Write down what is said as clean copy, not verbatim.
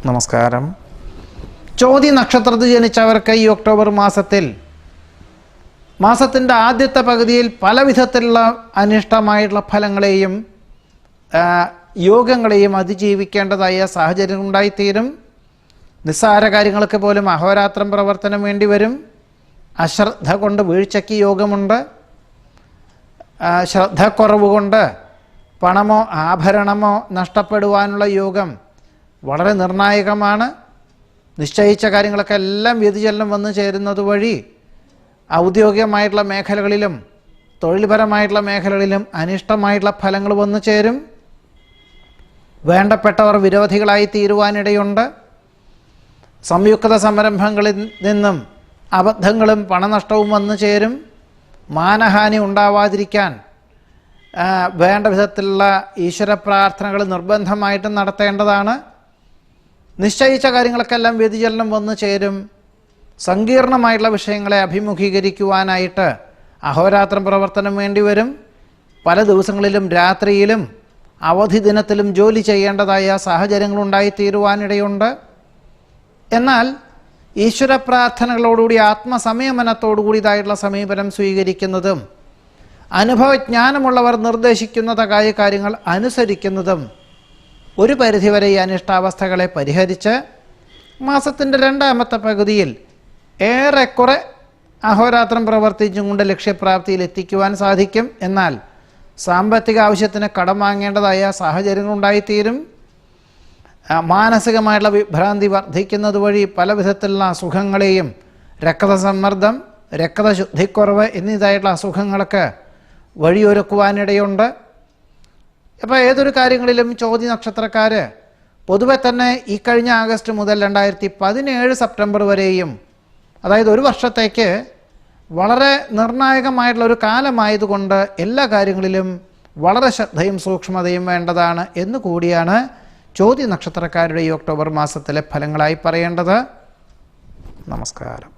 നമസ്കാരം. ചോതി നക്ഷത്രത്തിൽ ജനിച്ചവർക്ക് ഈ ഒക്ടോബർ മാസത്തിൻ്റെ ആദ്യത്തെ പകുതിയിൽ പല വിധത്തിലുള്ള അനിഷ്ടമായിട്ടുള്ള ഫലങ്ങളെയും യോഗങ്ങളെയും അതിജീവിക്കേണ്ടതായ സാഹചര്യം ഉണ്ടായിത്തീരും. നിസ്സാര കാര്യങ്ങൾക്ക് പോലും അഹോരാത്രം പ്രവർത്തനം വേണ്ടി വരും. അശ്രദ്ധ കൊണ്ട് വീഴ്ചയ്ക്ക് യോഗമുണ്ട്. ശ്രദ്ധക്കുറവ് കൊണ്ട് പണമോ ആഭരണമോ നഷ്ടപ്പെടുവാനുള്ള യോഗം വളരെ നിർണായകമാണ്. നിശ്ചയിച്ച കാര്യങ്ങളൊക്കെ എല്ലാം വ്യതിചലനം വന്നു ചേരുന്നത് വഴി ഔദ്യോഗികമായിട്ടുള്ള മേഖലകളിലും തൊഴിൽപരമായിട്ടുള്ള മേഖലകളിലും അനിഷ്ടമായിട്ടുള്ള ഫലങ്ങൾ വന്നു ചേരും. വേണ്ടപ്പെട്ടവർ വിരോധികളായി തീരുവാനിടയുണ്ട്. സംയുക്ത സംരംഭങ്ങളിൽ നിന്നും അബദ്ധങ്ങളും പണനഷ്ടവും വന്നു ചേരും. മാനഹാനി ഉണ്ടാവാതിരിക്കാൻ വേണ്ട വിധത്തിലുള്ള ഈശ്വര പ്രാർത്ഥനകൾ നിർബന്ധമായിട്ടും നടത്തേണ്ടതാണ്. നിശ്ചയിച്ച കാര്യങ്ങൾക്കെല്ലാം വ്യതിചലനം വന്നു ചേരും. സങ്കീർണമായിട്ടുള്ള വിഷയങ്ങളെ അഭിമുഖീകരിക്കുവാനായിട്ട് അഹോരാത്രം പ്രവർത്തനം വേണ്ടി വരും. പല ദിവസങ്ങളിലും രാത്രിയിലും അവധി ദിനത്തിലും ജോലി ചെയ്യേണ്ടതായ സാഹചര്യങ്ങളുണ്ടായിത്തീരുവാനിടയുണ്ട്. എന്നാൽ ഈശ്വര പ്രാർത്ഥനകളോടുകൂടി ആത്മസംയമനത്തോടുകൂടിയതായിട്ടുള്ള സമീപനം സ്വീകരിക്കുന്നതും അനുഭവജ്ഞാനമുള്ളവർ നിർദ്ദേശിക്കുന്നതായ കാര്യങ്ങൾ അനുസരിക്കുന്നതും ഒരു പരിധിവരെ ഈ അനിഷ്ടാവസ്ഥകളെ പരിഹരിച്ച് മാസത്തിൻ്റെ രണ്ടാമത്തെ പകുതിയിൽ ഏറെക്കുറെ അഹോരാത്രം പ്രവർത്തിച്ചും കൊണ്ട് ലക്ഷ്യപ്രാപ്തിയിൽ എത്തിക്കുവാൻ സാധിക്കും. എന്നാൽ സാമ്പത്തിക ആവശ്യത്തിന് കടം വാങ്ങേണ്ടതായ സാഹചര്യങ്ങളുണ്ടായിത്തീരും. മാനസികമായിട്ടുള്ള വിഭ്രാന്തി വർദ്ധിക്കുന്നത് വഴി പല വിധത്തിലുള്ള അസുഖങ്ങളെയും രക്തസമ്മർദ്ദം, രക്തശുദ്ധിക്കുറവ് എന്നീതായിട്ടുള്ള അസുഖങ്ങൾക്ക് വഴിയൊരുക്കുവാനിടയുണ്ട്. അപ്പോൾ ഏതൊരു കാര്യങ്ങളിലും ചോതി നക്ഷത്രക്കാർ പൊതുവെ തന്നെ ഈ കഴിഞ്ഞ ആഗസ്റ്റ് മുതൽ 2017 സെപ്റ്റംബർ വരെയും, അതായത് ഒരു വർഷത്തേക്ക് വളരെ നിർണായകമായിട്ടുള്ള ഒരു കാലമായതുകൊണ്ട് എല്ലാ കാര്യങ്ങളിലും വളരെ ശ്രദ്ധയും സൂക്ഷ്മതയും വേണ്ടതാണ് എന്ന് കൂടിയാണ് ചോതി നക്ഷത്രക്കാരുടെ ഈ ഒക്ടോബർ മാസത്തിലെ ഫലങ്ങളായി പറയേണ്ടത്. നമസ്കാരം.